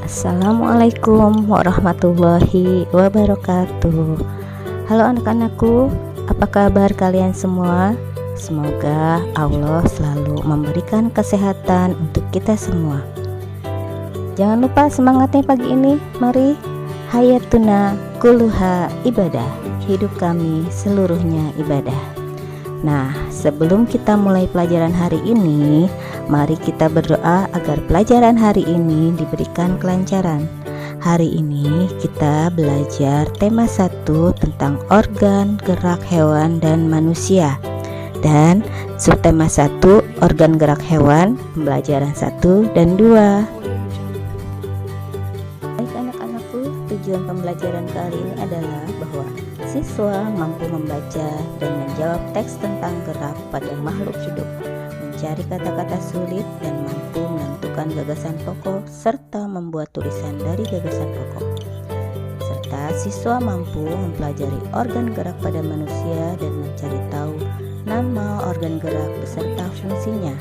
Assalamualaikum warahmatullahi wabarakatuh. Halo anak-anakku, apa kabar kalian semua? Semoga Allah selalu memberikan kesehatan untuk kita semua. Jangan lupa semangatnya pagi ini. Mari, hayatuna kulluha ibadah. Hidup kami seluruhnya ibadah. Nah, sebelum kita mulai pelajaran hari ini, mari kita berdoa agar pelajaran hari ini diberikan kelancaran. Hari ini kita belajar tema 1 tentang organ gerak hewan dan manusia. Dan subtema 1 organ gerak hewan, pembelajaran 1 dan 2. Baik anak-anakku, tujuan pembelajaran kali ini adalah bahwa siswa mampu membaca dan menjawab teks tentang gerak pada makhluk hidup, mencari kata-kata sulit dan mampu menentukan gagasan pokok serta membuat tulisan dari gagasan pokok. Serta siswa mampu mempelajari organ gerak pada manusia dan mencari tahu nama organ gerak beserta fungsinya.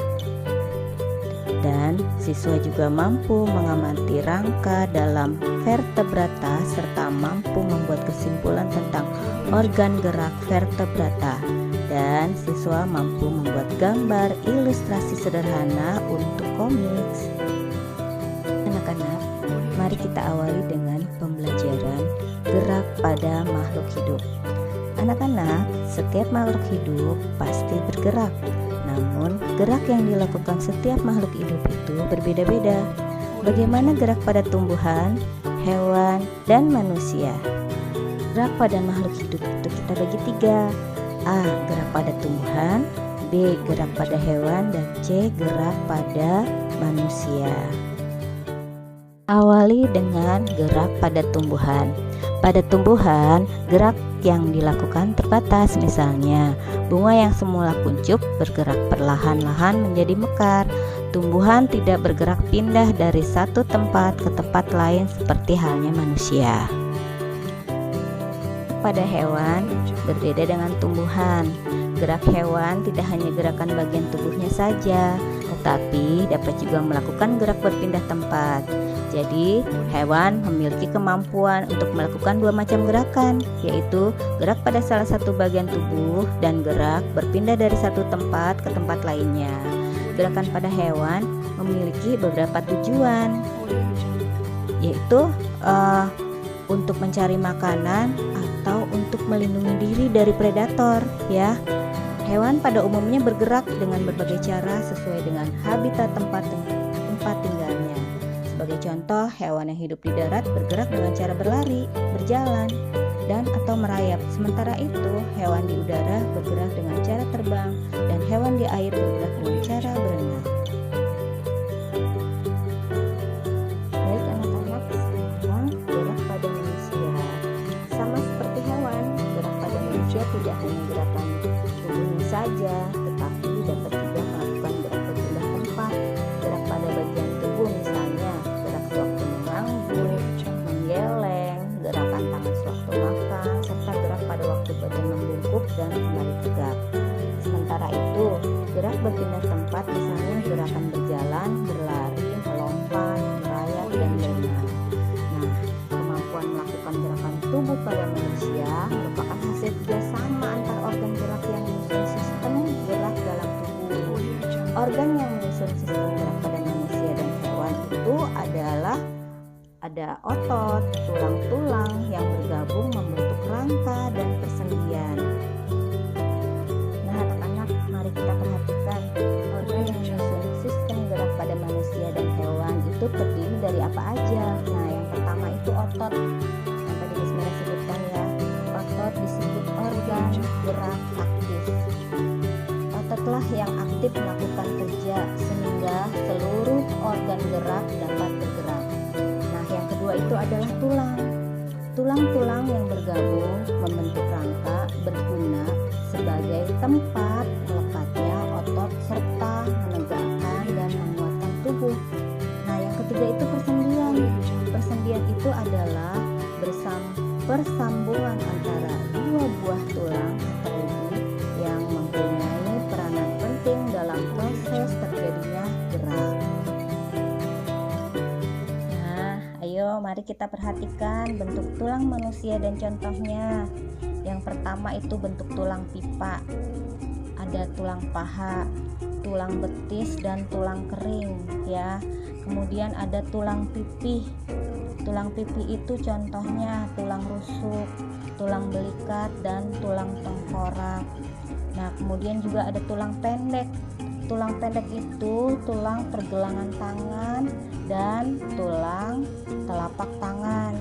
Dan siswa juga mampu mengamati rangka dalam vertebrata serta mampu membuat kesimpulan tentang organ gerak vertebrata. Dan siswa mampu membuat gambar ilustrasi sederhana untuk komik. Anak-anak, mari kita awali dengan pembelajaran gerak pada makhluk hidup. Anak-anak, setiap makhluk hidup pasti bergerak. Namun, gerak yang dilakukan setiap makhluk hidup itu berbeda-beda. Bagaimana gerak pada tumbuhan, hewan, dan manusia? Gerak pada makhluk hidup itu kita bagi 3. A. Gerak pada tumbuhan, B. Gerak pada hewan, dan C. Gerak pada manusia. Awali dengan gerak pada tumbuhan. Pada tumbuhan, gerak yang dilakukan terbatas, misalnya bunga yang semula kuncup bergerak perlahan-lahan menjadi mekar. Tumbuhan tidak bergerak pindah dari satu tempat ke tempat lain seperti halnya manusia. Pada hewan, berbeda dengan tumbuhan. Gerak hewan tidak hanya gerakan bagian tubuhnya saja, tetapi dapat juga melakukan gerak berpindah tempat. Jadi, hewan memiliki kemampuan untuk melakukan 2 macam gerakan, yaitu gerak pada salah satu bagian tubuh dan gerak berpindah dari satu tempat ke tempat lainnya. Gerakan pada hewan memiliki beberapa tujuan, yaitu untuk mencari makanan atau untuk melindungi diri dari predator, ya. Hewan pada umumnya bergerak dengan berbagai cara sesuai dengan habitat tempat tinggalnya. Sebagai contoh, hewan yang hidup di darat bergerak dengan cara berlari, berjalan, dan atau merayap. Sementara itu, hewan di udara bergerak dengan cara terbang, dan hewan di air bergerak dengan cara berenang. Baik anak-anak, sekarang gerak pada manusia. Sama seperti hewan, gerak pada manusia tidak hanya gerakan tubuhnya saja, tetapi dapat juga melakukan gerak berpindah tempat. Gerak pada bagian tubuh misalnya gerak sewaktu mengangguk, menggeleng, gerakan tangan sewaktu makan, serta gerak pada waktu badan membungkuk dan kembali tegak. Sementara itu, gerak berpindah tempat misalnya gerakan berjalan, berlari, melompat, merayap, dan berenang. Nah, kemampuan melakukan gerakan tubuh pada manusia merupakan hasil kerjasama antar organ gerak yang menyusun sistem gerak dalam tubuh. Organ yang menyusun sistem gerak pada manusia dan hewan itu adalah ada otot, tulang-tulang yang bergabung membentuk rangka dan persendian. Nah, anak-anak, mari kita perhatikan organ yang menyusun sistem gerak pada manusia dan hewan itu terdiri dari apa aja. Nah, yang pertama itu otot. Yang tadi Miss Mira sebutkan ya, otot disebut organ gerak aktif. Ototlah yang aktif melakukan kerja sehingga seluruh organ gerak dapat bergerak. Nah, yang kedua itu adalah tulang. Tulang-tulang yang bergabung membentuk rangka berguna sebagai tempat melekatnya otot serta menegakkan dan menguatkan tubuh. Nah, yang ketiga itu persendian. Persendian itu adalah persambungan antara 2 buah tulang terlebih yang mempunyai peranan penting dalam proses terjadinya gerak. Nah, Ayo mari kita perhatikan bentuk tulang manusia dan contohnya. Yang pertama itu bentuk tulang pipa. Ada tulang paha, tulang betis dan tulang kering ya. Kemudian ada tulang pipih. Tulang pipih itu contohnya tulang rusuk, tulang belikat dan tulang tengkorak. Nah, kemudian juga ada tulang pendek. Tulang pendek itu tulang pergelangan tangan dan tulang telapak tangan.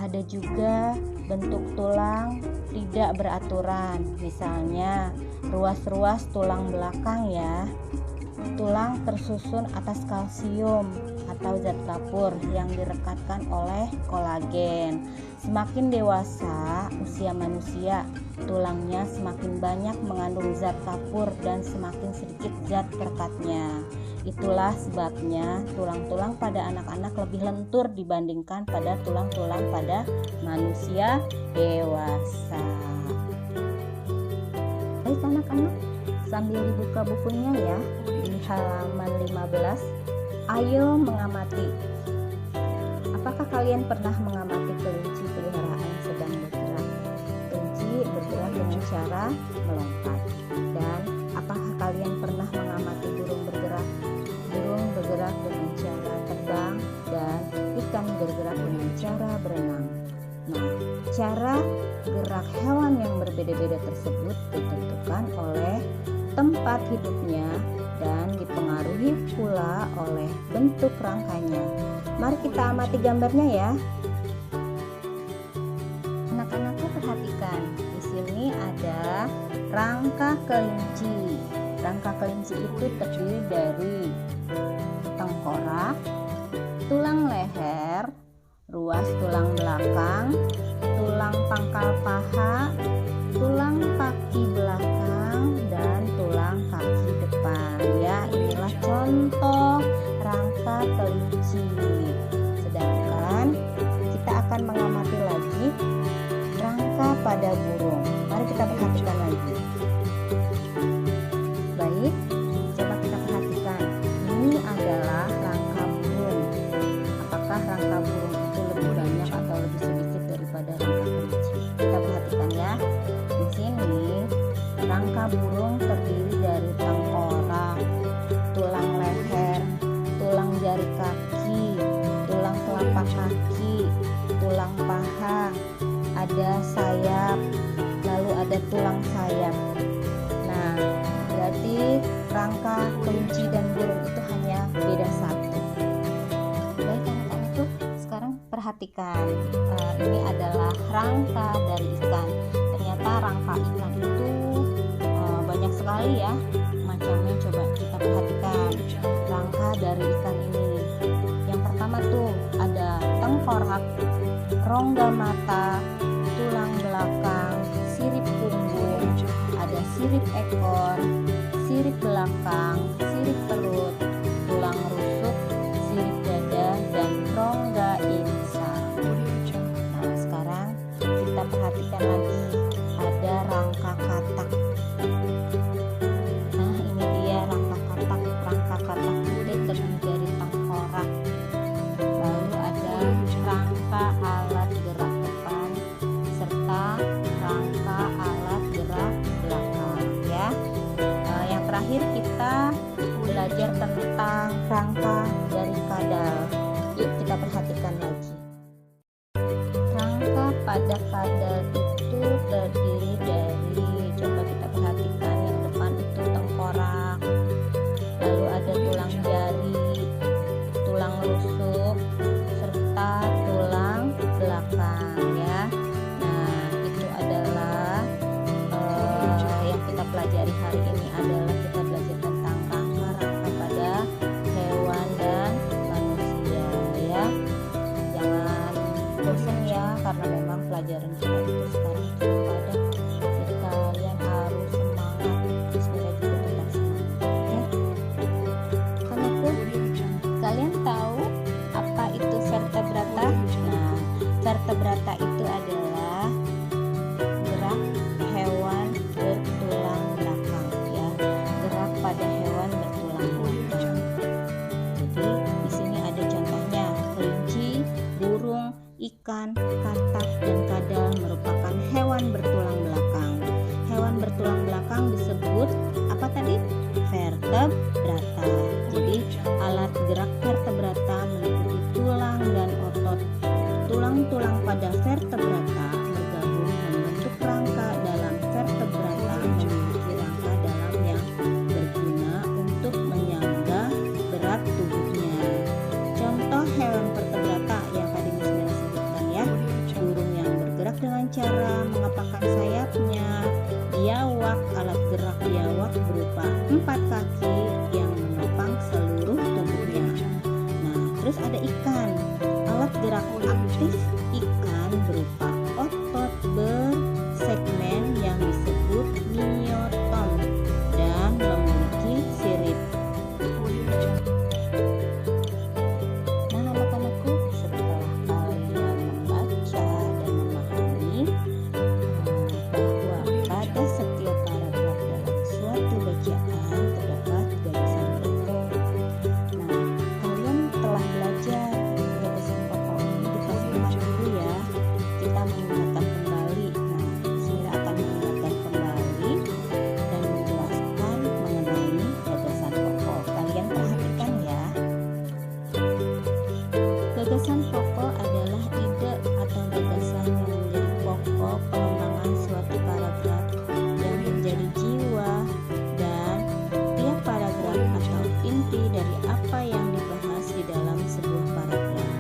Ada juga bentuk tulang tidak beraturan, misalnya ruas-ruas tulang belakang ya. Tulang tersusun atas kalsium atau zat kapur yang direkatkan oleh kolagen. Semakin dewasa usia manusia, tulangnya semakin banyak mengandung zat kapur dan semakin sedikit zat perekatnya. Itulah sebabnya tulang-tulang pada anak-anak lebih lentur dibandingkan pada tulang-tulang pada manusia dewasa. Baik anak-anak, sambil dibuka bukunya ya, di halaman 15. Ayo mengamati. Apakah kalian pernah mengamati kelinci peliharaan yang sedang bergerak? Kelinci bergerak dengan cara melompat. Dan apakah kalian pernah mengamati burung bergerak? Burung bergerak dengan cara terbang dan ikan bergerak dengan cara berenang. Nah, cara gerak hewan yang berbeda-beda tersebut ditentukan oleh tempat hidupnya dan dipengaruhi pula oleh bentuk rangkanya. Mari kita amati gambarnya ya. Anak-anakku perhatikan, di sini ada rangka kelinci. Rangka kelinci itu terdiri dari tengkorak, tulang leher, ruas tulang belakang, tulang pangkal paha, tulang kaki belakang, dan tulang kaki depan ya. Inilah contoh rangka kelinci. Sedangkan kita akan mengamati lagi rangka pada burung. Mari kita perhatikan lagi. Baik, coba kita perhatikan. Ini adalah rangka burung. Apakah rangka burung itu lebih banyak atau lebih sedikit daripada rangka kelinci? Kita perhatikan ya. Di sini rangka burung terdiri dari tengkorak, tulang leher, tulang jari kaki, tulang telapak kaki, tulang paha, ada sayap, lalu ada tulang sayap. Nah, berarti rangka kelinci dan burung itu hanya beda satu. Baik anak-anakku, sekarang perhatikan. Ini adalah rangka dari ikan. Ternyata rangka ikan itu banyak sekali ya macamnya. Coba kita perhatikan rangka dari ikan ini. Yang pertama tuh ada tengkorak, rongga mata, tulang belakang, sirip punggung, ada sirip ekor, sirip belakang, sirip perut, tulang rusuk, sirip dada, dan rongga insang. Nah, sekarang kita perhatikan lagi ada rangka katak. Nah, ini dia rangka katak. Rangka katak itu terdiri dari tengkorak. Lalu ada rangka alat gerak depan serta rangka alat gerak belakang ya. Yang terakhir kita belajar tentang rangka dari kadal. Yuk kita perhatikan lagi. Rangka pada kadal itu terdiri dari, coba kita perhatikan, yang depan itu tengkorak, lalu ada tulang jari, tulang rusuk, serta tulang belakang ya. Nah, itu adalah yang kita pelajari hari ini. Adalah kita belajar tentang rangka-rangka pada hewan dan manusia ya. Jangan bosan ya, karena memang pelajaran kita itu sekarang cukup padat. Jadi kalian harus semangat. Bismillah juga tetap semangat ya. Anakku, kalian tahu apa itu vertebrata? Nah, vertebrata itu adalah gerak hewan bertulang belakang ya. Gerak pada hewan bertulang belakang. Jadi di sini ada contohnya kelinci ikan, katak, dan kadal merupakan hewan bertulang belakang. Hewan bertulang belakang disebut apa tadi? Vertebrata. Jadi alat gerak vertebrata meliputi tulang dan otot. Tulang-tulang pada vertebrata bergabung membentuk rangka dalam vertebrata memiliki rangka dalam yang berguna untuk menyangga berat tubuhnya. Contoh hewan vertebrata yang tadi Miss Mira sebutkan ya, burung yang bergerak dengan cara mengepakkan sayapnya, biawak, alat gerak biawak berupa 4 kaki yang menopang seluruh tubuhnya. Nah, terus ada ikan. Alat gerak aktif ikan berupa otot bersegmen yang disebut miotom dan memiliki sirip. Nah, anak-anakku, setelah kalian membaca dan memahami bahwa pada setiap paragraf dalam suatu bacaan terdapat gagasan pokok. Nah, kalian telah belajar gagasan pokok ini di kelas 4 dulu ya. Kita mengingatkan kembali. Nah, Mira akan mengingatkan kembali dan menjelaskan mengenai gagasan pokok. Kalian perhatikan ya. Gagasan pokok adalah ide atau gagasan yang menjadi pokok pengembangan suatu paragraf yang menjadi jiwa dan tiap paragraf atau inti dari apa yang dibahas di dalam sebuah paragraf.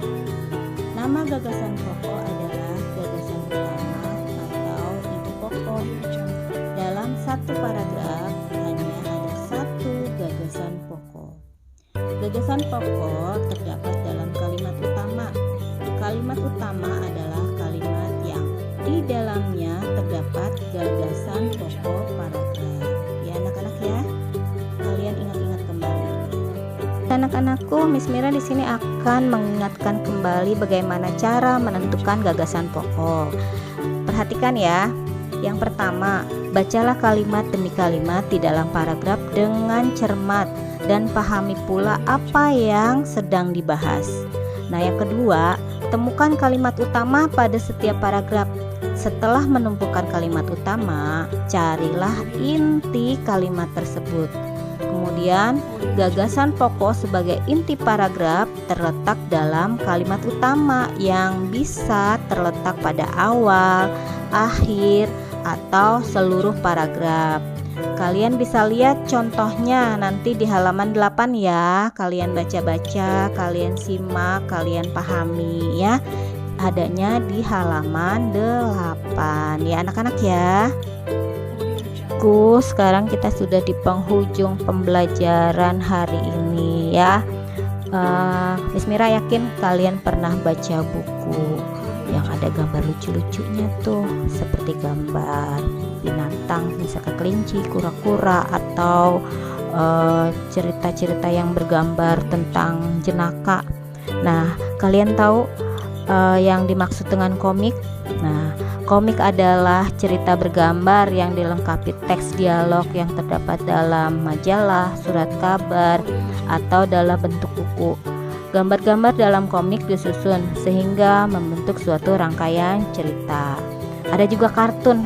Nama gagasan pokok adalah gagasan utama atau ide pokok. Dalam satu paragraf hanya ada satu gagasan pokok. Gagasan pokok terdapat dalam kalimat utama. Kalimat utama adalah kalimat yang di dalamnya terdapat gagasan pokok paragraf. Ya anak-anak ya, kalian ingat-ingat kembali. Anak-anakku, Miss Mira di sini akan mengingatkan kembali bagaimana cara menentukan gagasan pokok. Perhatikan ya. Yang pertama, bacalah kalimat demi kalimat di dalam paragraf dengan cermat dan pahami pula apa yang sedang dibahas. Nah, yang kedua, temukan kalimat utama pada setiap paragraf. Setelah menemukan kalimat utama, carilah inti kalimat tersebut. Kemudian, gagasan pokok sebagai inti paragraf terletak dalam kalimat utama yang bisa terletak pada awal, akhir, atau seluruh paragraf. Kalian bisa lihat contohnya nanti di halaman 8 ya. Kalian baca-baca, kalian simak, kalian pahami ya. Adanya di halaman 8 ya anak-anak ya. Sekarang kita sudah di penghujung pembelajaran hari ini ya. Miss Mira yakin kalian pernah baca buku yang ada gambar lucu-lucunya tuh, seperti gambar binatang misalkan kelinci, kura-kura, atau cerita-cerita yang bergambar tentang jenaka. Nah, kalian tahu yang dimaksud dengan komik? Nah, komik adalah cerita bergambar yang dilengkapi teks dialog yang terdapat dalam majalah, surat kabar, atau dalam bentuk buku. Gambar-gambar dalam komik disusun sehingga membentuk suatu rangkaian cerita. Ada juga kartun.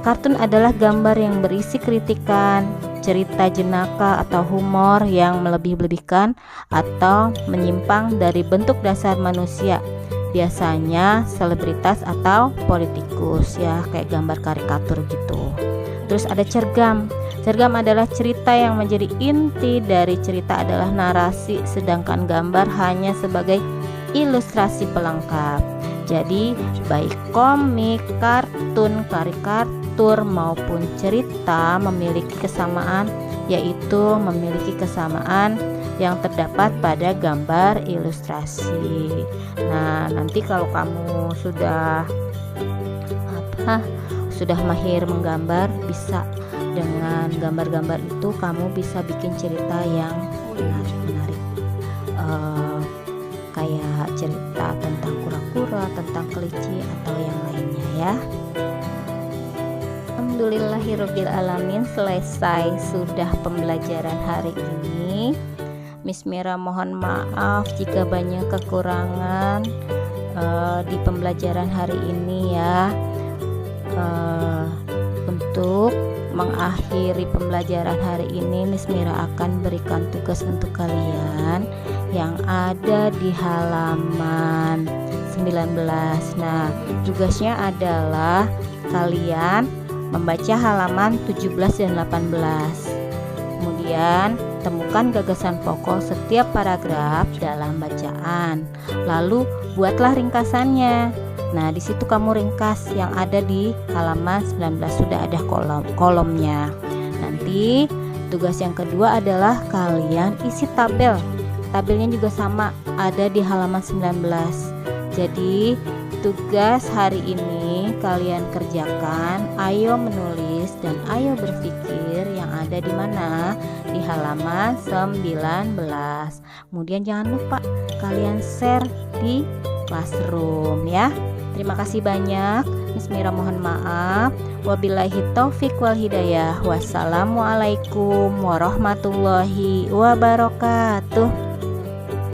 Kartun adalah gambar yang berisi kritikan, cerita jenaka atau humor yang melebih-lebihkan atau menyimpang dari bentuk dasar manusia. Biasanya selebritas atau politikus ya, kayak gambar karikatur gitu. Terus ada cergam. Cergam adalah cerita yang menjadi inti dari cerita adalah narasi, sedangkan gambar hanya sebagai ilustrasi pelengkap. Jadi baik komik, kartun, karikatur maupun cerita memiliki kesamaan, yaitu memiliki kesamaan yang terdapat pada gambar ilustrasi. Nah, nanti kalau kamu sudah mahir menggambar, bisa dengan gambar-gambar itu kamu bisa bikin cerita yang menarik. Kayak cerita tentang kura-kura, tentang kelinci, atau yang lainnya ya. Alhamdulillahirabbil alamin, selesai sudah pembelajaran hari ini. Miss Mira mohon maaf jika banyak kekurangan. di pembelajaran hari ini ya. Untuk mengakhiri pembelajaran hari ini, Miss Mira akan berikan tugas untuk kalian yang ada di halaman 19. Nah, tugasnya adalah kalian membaca halaman 17 dan 18. Kemudian temukan gagasan pokok setiap paragraf dalam bacaan. Lalu buatlah ringkasannya. Nah, di situ kamu ringkas yang ada di halaman 19, sudah ada kolomnya. Nanti tugas yang kedua adalah kalian isi tabel. Tabelnya juga sama, ada di halaman 19. Jadi, tugas hari ini kalian kerjakan, ayo menulis dan ayo berpikir yang ada di mana? Di halaman 19. Kemudian jangan lupa kalian share di Classroom ya. Terima kasih banyak. Miss Mira mohon maaf. Wabillahi taufik wal hidayah. Wassalamualaikum warahmatullahi wabarakatuh.